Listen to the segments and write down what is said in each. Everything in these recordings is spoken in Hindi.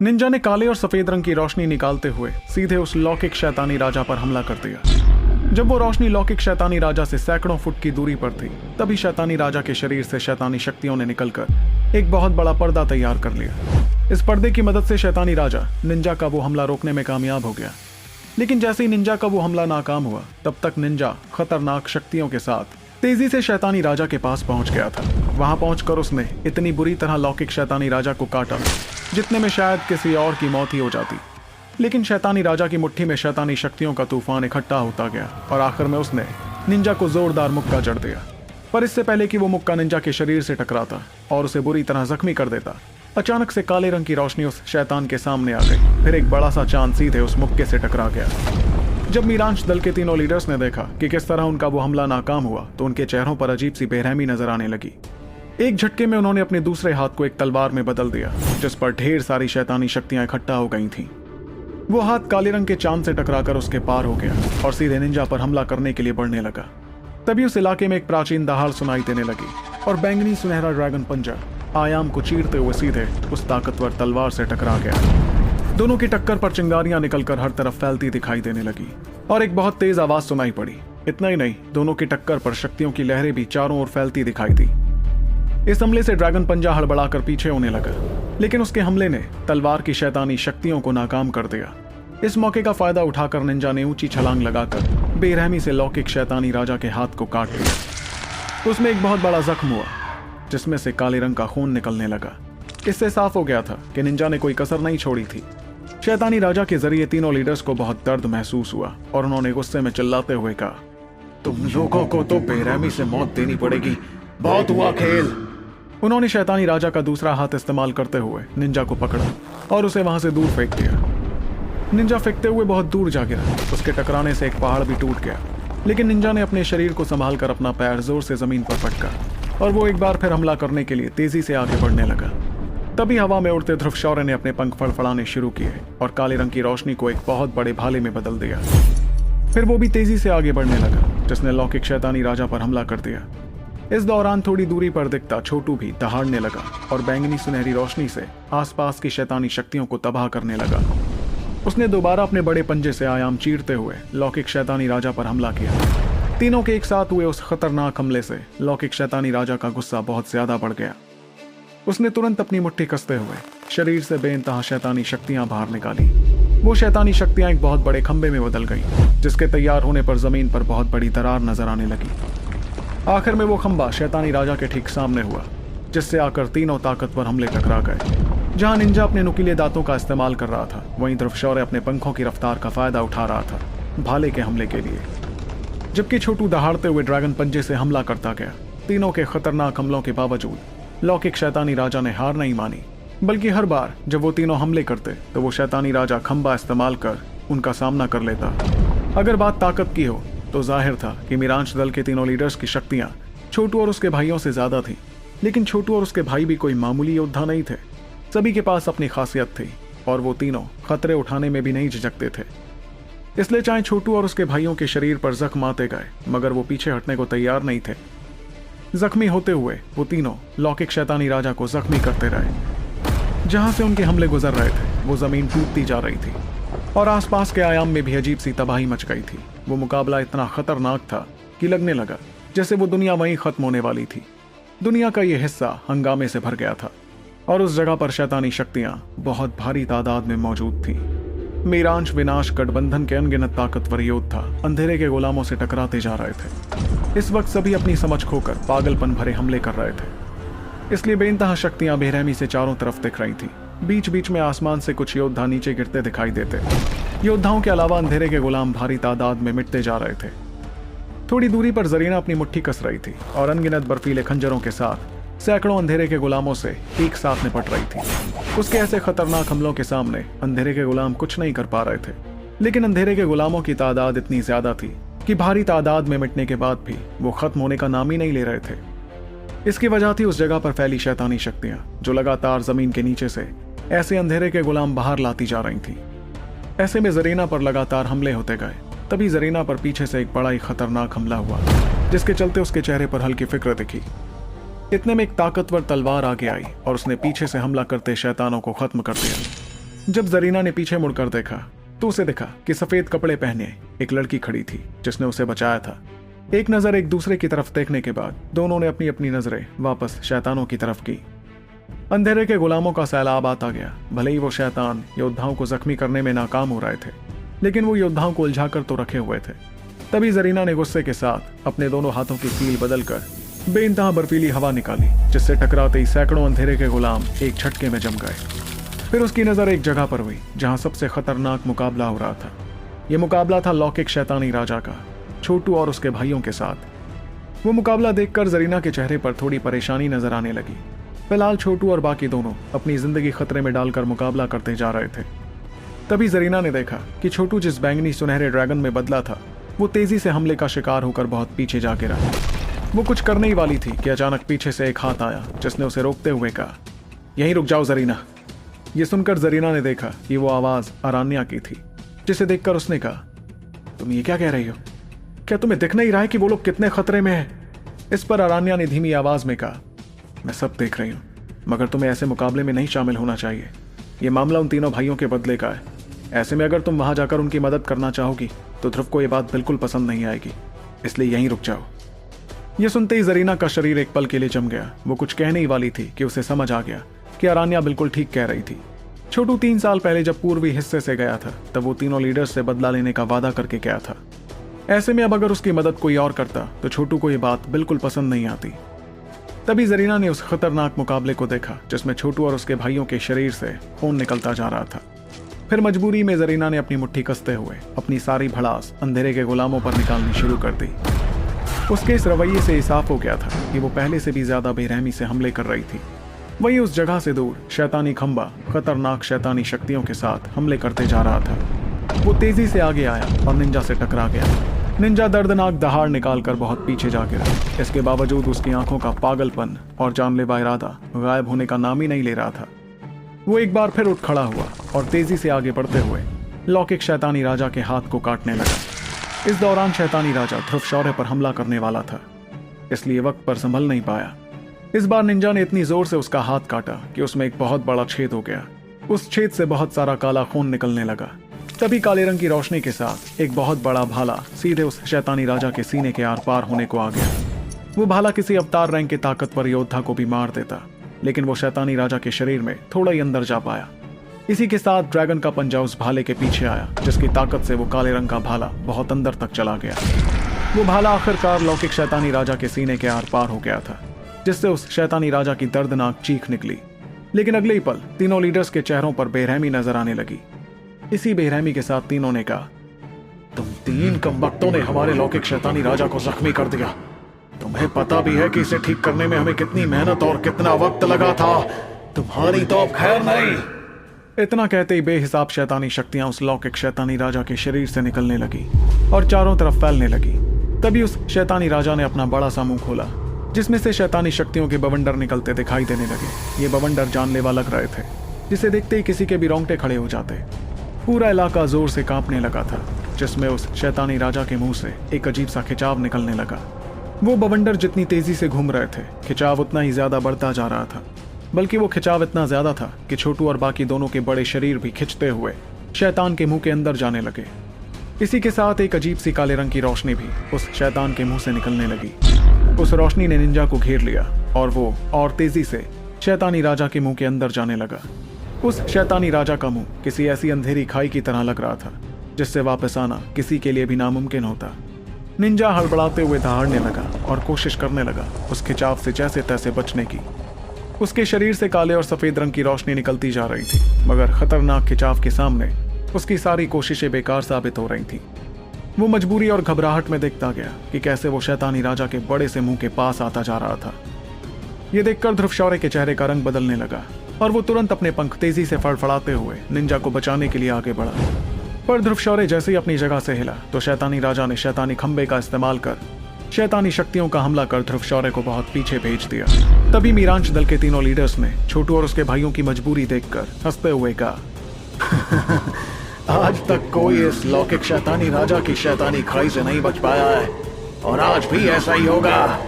निंजा ने काले और सफेद रंग की रोशनी निकालते हुए सीधे उस लौकिक शैतानी राजा पर हमला कर दिया। जब वो रोशनी लौकिक शैतानी राजा से सैकड़ों फुट की दूरी पर थी, तभी शैतानी राजा के शरीर से शैतानी शक्तियों ने निकलकर एक बहुत बड़ा पर्दा तैयार कर लिया। इस पर्दे की मदद से शैतानी राजा निंजा का वो हमला रोकने में कामयाब हो गया। लेकिन जैसे ही निंजा का वो हमला नाकाम हुआ, तब तक निंजा खतरनाक शक्तियों के साथ तेजी से शैतानी राजा के पास पहुंच गया था। वहां पहुंचकर उसने इतनी बुरी तरह लौकिक शैतानी राजा को काटा जितने में शायद किसी और की मौत ही हो जाती। लेकिन शैतानी राजा की मुट्ठी में शैतानी शक्तियों का तूफान इकट्ठा होता गया और आखिर में उसने निंजा को जोरदार मुक्का जड़ दिया। पर इससे पहले कि वो मुक्का निंजा के शरीर से टकराता और उसे बुरी तरह जख्मी कर देता, अचानक से काले रंग की रोशनी उस शैतान के सामने आ गई। फिर एक बड़ा सा चांद सीधे उस मुक्के से टकरा गया। जब मीरांश दल के तीनों लीडर्स ने देखा कि किस तरह उनका वो हमला नाकाम हुआ, तो उनके चेहरों पर अजीब सी बेरहमी नजर आने लगी। एक झटके में उन्होंने अपने दूसरे हाथ को एक तलवार में बदल दिया, जिस पर ढेर सारी शैतानी शक्तियां इकट्ठा हो गई थीं। वो हाथ काले रंग के चांद से टकराकर उसके पार हो गया और सीधे निंजा पर हमला करने के लिए बढ़ने लगा। तभी उस इलाके में एक प्राचीन दहाड़ सुनाई देने लगी और बैंगनी सुनहरा ड्रैगन पंजा आयाम को चीरते हुए सीधे उस ताकतवर तलवार से टकरा गया। दोनों की टक्कर पर चिंगारियां निकलकर हर तरफ फैलती दिखाई देने लगी और एक बहुत तेज आवाज सुनाई पड़ी। इतना ही नहीं, दोनों की टक्कर पर शक्तियों की लहरें भी चारों ओर फैलती दिखाई दी। इस हमले से ड्रैगन पंजा हड़बड़ाकर पीछे होने लगा, लेकिन उसके हमले ने तलवार की शैतानी शक्तियों को नाकाम कर दिया। इस मौके का फायदा उठाकर निंजा ने ऊंची छलांग लगाकर बेरहमी से लौकिक शैतानी राजा के हाथ को काट दिया। उसमें एक बहुत बड़ा जख्म हुआ, जिसमें से काले रंग का खून निकलने लगा। इससे साफ हो गया था कि निंजा ने कोई कसर नहीं छोड़ी थी। शैतानी राजा के जरिए तीनों लीडर्स को बहुत दर्द महसूस हुआ और उन्होंने गुस्से में चिल्लाते हुए कहा, तुम लोगों को तो बेरहमी से मौत देनी पड़ेगी, बहुत हुआ खेल। उन्होंने शैतानी राजा का दूसरा हाथ इस्तेमाल करते हुए निंजा को पकड़ा और उसे वहां से दूर फेंक दिया। निंजा फेंकते हुए बहुत दूर जा गिरा। उसके टकराने से एक पहाड़ भी टूट गया, लेकिन निंजा ने अपने शरीर को संभालकर अपना पैर जोर से जमीन पर पटका और वो एक बार फिर हमला करने के लिए तेजी से आगे बढ़ने लगा। तभी हवा में उड़ते ध्रुव शौर्य ने अपने पंख फड़फड़ाने शुरू किए और काले रंग की रोशनी को एक बहुत बड़े भाले में बदल दिया। फिर वो भी तेजी से आगे बढ़ने लगा, जिसने लौकिक शैतानी राजा पर हमला कर दिया। इस दौरान थोड़ी दूरी पर दिखता छोटू भी दहाड़ने लगा और बैंगनी सुनहरी रोशनी से आसपास की शैतानी शक्तियों को तबाह करने लगा। उसने दोबारा अपने बड़े पंजे से आयाम चीरते हुए लौकिक शैतानी राजा पर हमला किया। तीनों के एक साथ हुए उस खतरनाक हमले से लौकिक शैतानी राजा का गुस्सा बहुत ज्यादा बढ़ गया। उसने तुरंत अपनी मुट्ठी कसते हुए शरीर से बेइंतहा शैतानी शक्तियां बाहर निकाली। वो शैतानी शक्तियां एक बहुत बड़े खंबे में बदल गई, जिसके तैयार होने पर जमीन पर बहुत बड़ी दरार नजर आने लगी। आखिर में वो खंबा शैतानी राजा के ठीक सामने हुआ, जिससे आकर तीनों ताकतवर हमले टकरा गए। जहां निंजा अपने नुकीले दांतों का इस्तेमाल कर रहा था, वहीं ध्रुव शौर्य अपने पंखों की रफ्तार का फायदा उठा रहा था भाले के हमले के लिए, जबकि छोटू दहाड़ते हुए ड्रैगन पंजे से हमला करता गया। तीनों के खतरनाक हमलों के बावजूद लौकिक शैतानी राजा ने हार नहीं मानी, बल्कि हर बार जब वो तीनों हमले करते तो वो शैतानी राजा खंबा इस्तेमाल कर उनका सामना कर लेता। अगर बात ताकत की हो तो जाहिर था कि मीरांश दल के तीनों लीडर्स की शक्तियां छोटू और उसके भाइयों से ज्यादा थी। लेकिन छोटू और उसके भाई भी कोई मामूली योद्धा नहीं थे। सभी के पास अपनी खासियत थी और वो तीनों खतरे उठाने में भी नहीं झिझकते थे। इसलिए चाहे छोटू और उसके भाइयों के शरीर पर जख्म आते गए, मगर वो पीछे हटने को तैयार नहीं थे। जख्मी होते हुए वो तीनों लौकिक शैतानी राजा को जख्मी करते रहे। जहां से उनके हमले गुजर रहे थे, वो जमीन टूटती जा रही थी और आसपास के आयाम में भी अजीब सी तबाही मच गई थी। वो मुकाबला इतना खतरनाक था कि लगने लगा जैसे वो दुनिया वहीं खत्म होने वाली थी। दुनिया का ये हिस्सा हंगामे से भर गया था और उस जगह पर शैतानी शक्तियां बहुत भारी तादाद में मौजूद थीं। मीरांश विनाश गठबंधन के अनगिनत ताकतवर योद्धा अंधेरे के गुलामों से टकराते जा रहे थे। इस वक्त सभी अपनी समझ खोकर पागलपन भरे हमले कर रहे थे। इसलिए बेइंतहा शक्तियां बेरहमी से चारों तरफ दिख रही थी। बीच बीच में आसमान से कुछ योद्धा नीचे गिरते दिखाई देते। योद्धाओं के अलावा अंधेरे के गुलाम भारी तादाद में मिटते जा रहे थे। थोड़ी दूरी पर जरीना अपनी मुट्ठी कस रही थी और अनगिनत बर्फीले खंजरों के साथ सैकड़ों अंधेरे के गुलामों से एक साथ निपट रही थी। उसके ऐसे खतरनाक हमलों के सामने अंधेरे के गुलाम कुछ नहीं कर पा रहे थे। लेकिन अंधेरे के गुलामों की तादाद इतनी ज्यादा थी कि भारी तादाद में मिटने के बाद भी वो खत्म होने का नाम ही नहीं ले रहे थे। इसकी वजह थी उस जगह पर फैली शैतानी शक्तियां, जो लगातार जमीन के नीचे से ऐसे अंधेरे के गुलाम बाहर लाती जा रही थी। ऐसे में जरीना पर लगातार हमले होते गए। तभी जरीना पर पीछे से एक बड़ा ही खतरनाक हमला हुआ, जिसके चलते उसके चेहरे पर हल्की फिक्र दिखी। इतने में एक ताकतवर तलवार आगे आई और उसने पीछे से हमला करते शैतानों को खत्म कर दिया। जब जरीना ने पीछे मुड़कर देखा तो उसे दिखा कि सफेद कपड़े पहने एक लड़की खड़ी थी जिसने उसे बचाया था। एक नजर एक दूसरे की तरफ देखने के बाद दोनों ने अपनी अपनी नजरें वापस शैतानों की तरफ की। अंधेरे के गुलामों का सैलाब आता गया। भले ही वो शैतान योद्धाओं को जख्मी करने में नाकाम हो रहे थे, लेकिन वो योद्धाओं को उलझा कर तो रखे हुए थे। तभी जरीना ने गुस्से के साथ अपने दोनों हाथों की कील बदलकर बेइंतहा बर्फीली हवा निकाली, जिससे टकराते ही सैकड़ों अंधेरे के गुलाम एक झटके में जम गए। फिर उसकी नजर एक जगह पर हुई जहां सबसे खतरनाक मुकाबला हो रहा था। यह मुकाबला था लौकिक शैतानी राजा का, छोटू और उसके भाइयों के साथ। वो मुकाबला देखकर जरीना के चेहरे पर थोड़ी परेशानी नजर आने लगी। फिलहाल छोटू और बाकी दोनों अपनी जिंदगी खतरे में डालकर मुकाबला करते जा रहे थे। तभी जरीना ने देखा कि छोटू जिस बैंगनी सुनहरे ड्रैगन में बदला था वो तेजी से हमले का शिकार होकर बहुत पीछे जा गिरा। वो कुछ करने ही वाली थी कि अचानक पीछे से एक हाथ आया जिसने उसे रोकते हुए कहा, यहीं रुक जाओ जरीना। ये सुनकर जरीना ने देखा कि वो आवाज अरान्या की थी, जिसे देखकर उसने कहा, तुम ये क्या कह रही हो? क्या तुम्हें दिख नहीं रहा है कि वो लोग कितने खतरे में हैं? इस पर अरान्या ने धीमी आवाज में कहा, मैं सब देख रही हूं, मगर तुम्हें ऐसे मुकाबले में नहीं शामिल होना चाहिए। ये मामला उन तीनों भाइयों के बदले का है। ऐसे में अगर तुम वहां जाकर उनकी मदद करना चाहोगी तो ध्रुव को यह बात बिल्कुल पसंद नहीं आएगी, इसलिए यहीं रुक जाओ। यह सुनते ही जरीना का शरीर एक पल के लिए जम गया। वो कुछ कहने ही वाली थी कि उसे समझ आ गया कि अरान्या बिल्कुल ठीक कह रही थी। छोटू 3 साल पहले जब पूर्वी हिस्से से गया था तब वो तीनों लीडर्स से बदला लेने का वादा करके गया था। ऐसे में अब अगर उसकी मदद कोई और करता तो छोटू को यह बात बिल्कुल पसंद नहीं आती। तभी जरीना ने उस खतरनाक मुकाबले को देखा जिसमें छोटू और उसके भाइयों के शरीर से खून निकलता जा रहा था। फिर मजबूरी में जरीना ने अपनी मुट्ठी कसते हुए अपनी सारी भड़ास अंधेरे के गुलामों पर निकालनी शुरू कर दी। उसके इस रवैये से साफ हो गया था कि वो पहले से भी ज्यादा बेरहमी से हमले कर रही थी। वहीं उस जगह से दूर शैतानी खंबा खतरनाक शैतानी शक्तियों के साथ हमले करते जा रहा था। वो तेजी से आगे आया और निंजा से टकरा गया। निंजा दर्दनाक दहाड़ निकालकर बहुत पीछे जा गिरा। इसके बावजूद उसकी आंखों का पागलपन और जानलेवा इरादा गायब होने का नाम ही नहीं ले रहा था। वो एक बार फिर उठ खड़ा हुआ और तेजी से आगे बढ़ते हुए लौकिक शैतानी राजा के हाथ को काटने लगा। इस दौरान शैतानी राजा ध्रुव शौर्य पर हमला करने वाला था, इसलिए वक्त पर संभल नहीं पाया। इस बार निंजा ने इतनी जोर से उसका हाथ काटा कि उसमें एक बहुत बड़ा छेद हो गया। उस छेद से बहुत सारा काला खून निकलने लगा। तभी काले रंग की रोशनी के साथ एक बहुत बड़ा भाला सीधे उस शैतानी राजा के सीने के आर पार होने को आ गया। वो भाला किसी अवतार रैंक के ताकतवर योद्धा को भी मार देता, लेकिन वो शैतानी राजा के शरीर में थोड़ा ही अंदर जा पाया। इसी के साथ ड्रैगन का पंजा उस भाले के पीछे आया, जिसकी ताकत से वो काले रंग का भाला बहुत अंदर तक चला गया। वो भाला आखिरकार लौकिक शैतानी राजा के सीने के आर पार हो गया था, जिससे उस शैतानी राजा की दर्दनाक चीख निकली। लेकिन अगले ही पल तीनों लीडर्स के चेहरों पर बेरहमी नजर आने लगी। इसी बेरहमी के साथ तीनों ने कहा, तुम 3 कमबख्तों ने हमारे लौकिक शैतानी राजा को जख्मी कर दिया। तुम्हें पता भी है कि इसे ठीक करने में हमें कितनी मेहनत और कितना वक्त लगा था। तुम्हारी तो अब खैर नहीं। इतना कहते ही बेहिसाब शैतानी शक्तियां उस लौकिक शैतानी राजा के शरीर से निकलने लगी और चारों तरफ फैलने लगी। तभी उस शैतानी राजा ने अपना बड़ा सा मुंह खोला, जिसमें से शैतानी शक्तियों के बवंडर निकलते दिखाई देने लगे। ये बवंडर जानलेवा लग रहे थे, जिसे देखते ही किसी के भी रोंगटे खड़े हो जाते। पूरा इलाका जोर से कांपने लगा था, जिसमें उस शैतानी राजा के मुंह से एक अजीब सा खिंचाव निकलने लगा। वो बवंडर जितनी तेजी से घूम रहे थे, खिंचाव उतना ही ज्यादा बढ़ता जा रहा था। बल्कि वो खिंचाव इतना ज्यादा था कि छोटू और बाकी दोनों के बड़े शरीर भी खिंचते हुए शैतान के मुंह के अंदर जाने लगे। इसी के साथ एक अजीब सी काले रंग की रोशनी भी उस शैतान के मुंह से निकलने लगी। उस रोशनी ने निंजा को घेर लिया और वो और तेजी से शैतानी राजा के मुंह के अंदर जाने लगा। उस शैतानी राजा का मुंह किसी ऐसी अंधेरी खाई की तरह लग रहा था, जिससे वापस आना किसी के लिए भी नामुमकिन होता। निंजा हड़बड़ाते हुए दहाड़ने लगा और कोशिश करने लगा उस खिंचाव से जैसे तैसे बचने की। उसके शरीर से काले और सफेद रंग की रोशनी निकलती जा रही थी, मगर खतरनाक खिंचाव के सामने उसकी सारी कोशिशें बेकार साबित हो रही थी। वो मजबूरी और घबराहट में देखता गया कि कैसे वो शैतानी राजा के बड़े से मुंह के पास आता जा रहा था। ये देखकर ध्रुव शौर्य के चेहरे का रंग बदलने लगा और वो तुरंत अपने पंख तेजी से फड़फड़ाते हुए निंजा को बचाने के लिए आगे बढ़ा। पर ध्रुव शौर्य जैसे ही अपनी जगह से हिला तो शैतानी राजा ने शैतानी खंबे का इस्तेमाल कर शैतानी शक्तियों का हमला कर ध्रुव शौर्य को बहुत पीछे भेज दिया। तभी मीरांश दल के तीनों लीडर्स ने छोटू और उसके भाइयों की मजबूरी देखकर हंसते हुए कहा, आज तक कोई इस लौकिक शैतानी राजा की शैतानी खाई से नहीं बच पाया है और आज भी ऐसा ही होगा।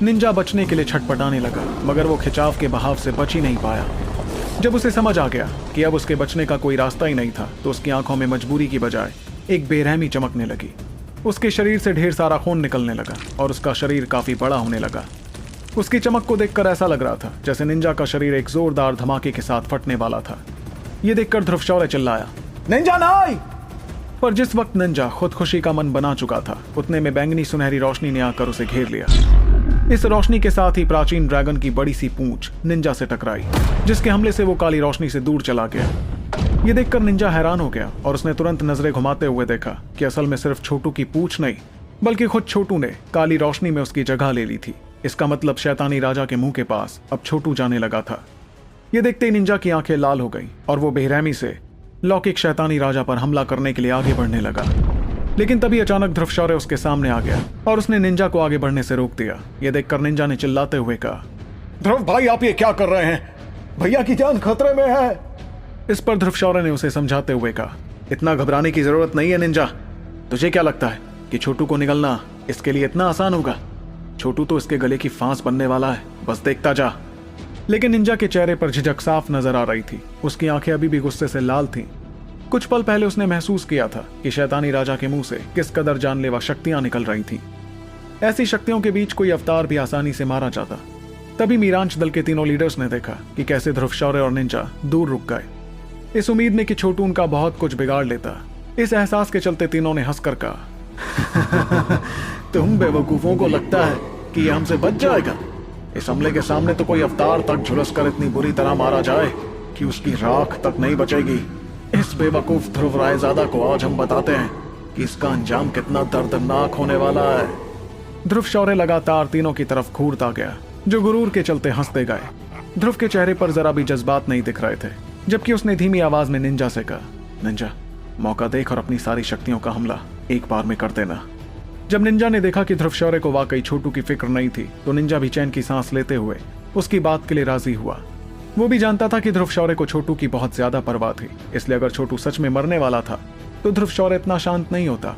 निंजा बचने के लिए छटपटाने लगा, मगर वो खिंचाव के बहाव से बच ही नहीं पाया। जब उसे समझ आ गया कि अब उसके बचने का कोई रास्ता ही नहीं था, तो उसकी आंखों में मजबूरी की बजाय एक बेरहमी चमकने लगी। उसके शरीर से ढेर सारा खून निकलने लगा और उसका शरीर काफी बड़ा होने लगा। उसकी चमक को देखकर ऐसा लग रहा था जैसे निंजा का शरीर एक जोरदार धमाके के साथ फटने वाला था। यह देखकर ध्रुव शौर्य चिल्लाया, निंजा नहीं! पर जिस वक्त निंजा खुदकुशी का मन बना चुका था, उतने में बैंगनी सुनहरी रोशनी ने आकर उसे घेर लिया। इस रोशनी के साथ ही प्राचीन ड्रैगन की बड़ी सी पूंछ निंजा से टकराई, जिसके हमले से वो काली रोशनी से दूर चला गया। ये देखकर निंजा हैरान हो गया और उसने तुरंत नजरें घुमाते हुए देखा कि असल में सिर्फ छोटू की पूंछ नहीं, बल्कि खुद छोटू ने काली रोशनी में उसकी जगह ले ली थी। इसका मतलब शैतानी राजा के मुंह के पास अब छोटू जाने लगा था। ये देखते ही निंजा की आंखें लाल हो गई और वो बेरहमी से लौकिक शैतानी राजा पर हमला करने के लिए आगे बढ़ने लगा। लेकिन तभी अचानक ध्रुव शौर्य उसके सामने आ गया और उसने निंजा को आगे बढ़ने से रोक दिया। यह देखकर निंजा ने चिल्लाते हुए कहा, ध्रुव भाई आप ये क्या कर रहे हैं? भैया की जान खतरे में है। इस पर ध्रुव शौर्य ने उसे समझाते हुए कहा, इतना घबराने की जरूरत नहीं है निंजा। तुझे क्या लगता है कि छोटू को निगलना इसके लिए इतना आसान होगा? छोटू तो इसके गले की फांस बनने वाला है, बस देखता जा। लेकिन निंजा के चेहरे पर झिझक साफ नजर आ रही थी। उसकी आंखें अभी भी गुस्से से लाल थीं। कुछ पल पहले उसने महसूस किया था कि शैतानी राजा के मुंह से किस कदर जानलेवा शक्तियां निकल रही थीं। ऐसी शक्तियों के बीच कोई अवतार भी आसानी से मारा जाता। तभी मीरांश दल के तीनों लीडर्स ने देखा कि कैसे ध्रुव शौर्य और निंजा दूर रुक गए, इस उम्मीद में कि छोटू उनका बहुत कुछ बिगाड़ लेता। इस एहसास के चलते तीनों ने हंसकर कहा, तुम बेवकूफों को लगता है कि ये हमसे बच जाएगा? इस हमले के सामने तो कोई अवतार तक झुलस कर इतनी बुरी तरह मारा जाए कि उसकी राख तक नहीं बचेगी। इस बेवकूफ ध्रुव रायजादा को आज हम बताते हैं कि इसका अंजाम कितना दर्दनाक होने वाला है। ध्रुव शौर्य लगातार तीनों की तरफ घूरता गया, जो गुरूर के चलते हंसते गए। ध्रुव के चेहरे पर जरा भी जज्बात नहीं दिख रहे थे, जबकि उसने धीमी आवाज में निंजा से कहा, निंजा मौका देख और अपनी सारी शक्तियों का हमला एक बार में कर देना। जब निंजा ने देखा कि ध्रुव शौर्य को वाकई छोटू की फिक्र नहीं थी, तो निंजा भी चैन की सांस लेते हुए उसकी बात के लिए राजी हुआ। वो भी जानता था कि ध्रुव शौर्य को छोटू की बहुत ज्यादा परवाह थी, इसलिए अगर छोटू सच में मरने वाला था तो ध्रुव शौर्य इतना शांत नहीं होता।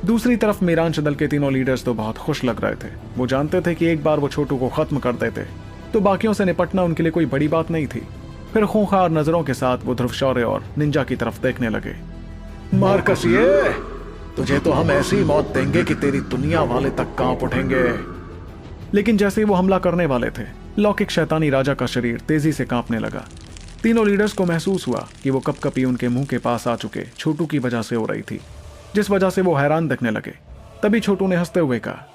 दूसरी तरफ मीरांश दल के तीनों लीडर्स तो बहुत खुश लग रहे थे। वो जानते थे कि एक बार वो छोटू को खत्म कर देते तो बाकियों से निपटना उनके लिए कोई बड़ी बात नहीं थी। फिर खूंखार नजरों के साथ वो ध्रुव शौर्य और निंजा की तरफ देखने लगे। मार कसिए, तुझे तो हम ऐसी मौत देंगे कि तेरी दुनिया वाले तक कांप उठेंगे। लेकिन जैसे ही वो हमला करने वाले थे, लौकिक शैतानी राजा का शरीर तेजी से कांपने लगा। तीनों लीडर्स को महसूस हुआ कि वो कपकपी उनके मुंह के पास आ चुके छोटू की वजह से हो रही थी, जिस वजह से वो हैरान दिखने लगे। तभी छोटू ने हंसते हुए कहा,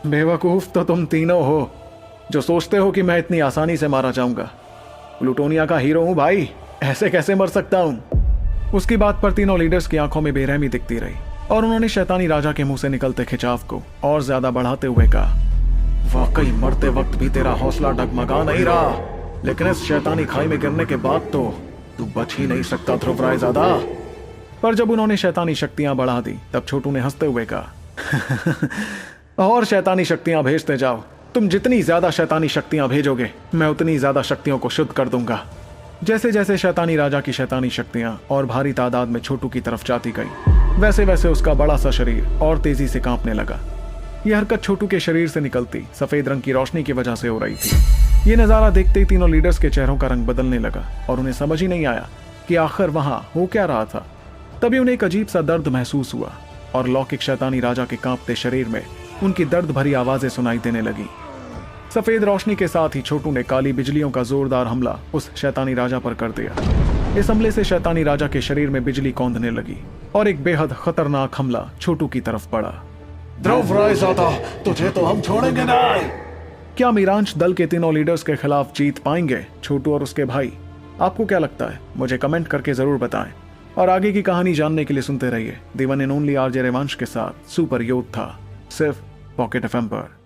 बेवकूफ तो तुम तीनों हो जो सोचते हो कि मैं इतनी आसानी से मारा जाऊंगा। प्लूटोनिया का हीरो हूं भाई, ऐसे कैसे मर सकता हूं। उसकी बात पर तीनों लीडर्स की आंखों में बेरहमी दिखती रही और उन्होंने शैतानी राजा के मुंह से निकलते खिंचाव को और ज्यादा बढ़ाते हुए कहा, वाकई मरते वक्त भी तेरा हौसला डगमगा नहीं रहा, लेकिन इस शैतानी खाई में गिरने के बाद तो तू बच ही नहीं सकता ध्रुव रायजादा। पर जब उन्होंने शैतानी शक्तियां बढ़ा दी, तब छोटू ने हंसते हुए कहा, और शैतानी शक्तियां भेजते जाओ। तुम जितनी ज्यादा शैतानी शक्तियां भेजोगे, मैं उतनी ज्यादा शक्तियों को शुद्ध कर दूंगा। जैसे जैसे शैतानी राजा की शैतानी शक्तियां और भारी तादाद में छोटू की तरफ जाती गई, वैसे वैसे उसका बड़ा सा शरीर और तेजी से कांपने लगा। यह हरकत छोटू के शरीर से निकलती सफेद रंग की रोशनी की वजह से हो रही थी। ये नजारा देखते ही तीनों लीडर्स के चेहरों का रंग बदलने लगा और उन्हें समझ ही नहीं आया कि आखिर वहां हो क्या रहा था। तभी उन्हें एक अजीब सा दर्द महसूस हुआ और लौकिक शैतानी राजा के कांपते शरीर में उनकी दर्द भरी आवाजें सुनाई देने लगी। सफेद रोशनी के साथ ही छोटू ने काली बिजलियों का जोरदार हमला उस शैतानी राजा पर कर दिया। इस हमले से शैतानी राजा के शरीर में बिजली कौंधने लगी और एक बेहद खतरनाक हमला छोटू की तरफ बढ़ा। ध्रुव रायजादा, तुझे तो हम छोड़ेंगे नहीं। क्या मीरांश दल के तीनों लीडर्स के खिलाफ जीत पाएंगे छोटू और उसके भाई? आपको क्या लगता है? मुझे कमेंट करके जरूर बताएं और आगे की कहानी जानने के लिए सुनते रहिए दी one and only RJ Revansh के साथ सुपर योद्धा, सिर्फ पॉकेट एफएम पर।